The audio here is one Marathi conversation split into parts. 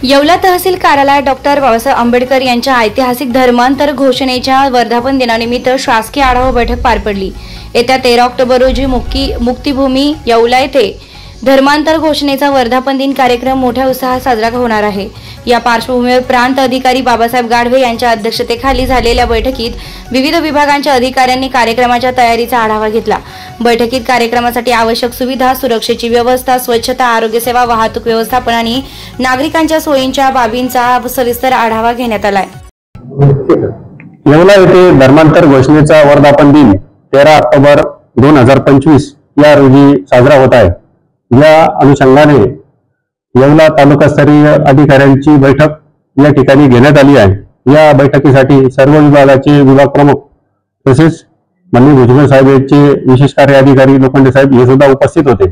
येवला तहसील कार्यालयात डॉक्टर बाबासाहेब आंबेडकर यांच्या ऐतिहासिक धर्मांतर घोषणेच्या वर्धापन दिनानिमित्त शासकीय आढावा बैठक पार पडली। येत्या 13 ऑक्टोबर रोजी मुक्तिभूमी येवला येथे धर्मांतर घोषणेचा वर्धापन दिन कार्यक्रम मोठ्या उत्साहात साजरा होणार आहे। या पार्श्वभूमीवर प्रांत अधिकारी बाबासाहेब गाढवे यांच्या अध्यक्षतेखाली झालेल्या बैठकीत विविध विभागांच्या अधिकाऱ्यांनी कार्यक्रमाच्या तयारीचा आढावा घेतला। बैठकीत कार्यक्रमासाठी आवश्यक सुविधा, सुरक्षेची व्यवस्था, स्वच्छता, आरोग्य सेवा, वाहतूक व्यवस्थापन आणि नागरिकांच्या सोयींच्या बाबींचा सविस्तर आढावा घेण्यात आला। येवला येथे धर्मांतर घोषणेचा वर्धापन दिन 13 ऑक्टोबर 2025 या रोजी साजरा होत आहे। या अनुषंगाने येवला तालुकास्तरीय अधिकाऱ्यांची बैठक या ठिकाणी घेण्यात आली आहे। या बैठकीसाठी सर्व विभागाचे विभाग प्रमुख तसेच माननीय भुजबळ साहेब यांचे विशेष कार्य अधिकारी लोखंडे साहेब हे सुद्धा उपस्थित होते।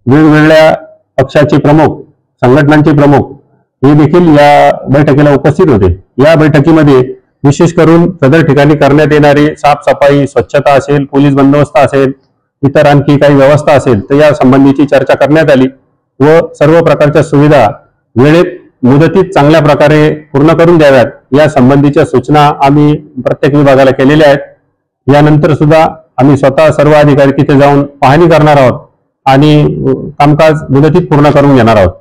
वेगवेगळ्या पक्षाचे प्रमुख, संघटनांचे प्रमुख हे देखील या बैठकीला उपस्थित होते। या बैठकीमध्ये विशेष करून सदर ठिकाणी करण्यात येणारी साफसफाई, स्वच्छता असेल, पोलीस बंदोबस्त असेल, इतर आणखी काही व्यवस्था असेल तर या संबंधीची चर्चा करण्यात आली व सर्व प्रकारच्या सुविधा वेळेत मुदतीत चांगल्या प्रकारे पूर्ण करून द्याव्यात या संबंधीच्या सूचना आम्ही प्रत्येक विभागाला केलेल्या आहेत। यानंतर सुद्धा आम्ही स्वतः सर्व अधिकारी तिथे जाऊन पाहणी करणार आहोत आणि कामकाज मुदतीत पूर्ण करून घेणार आहोत।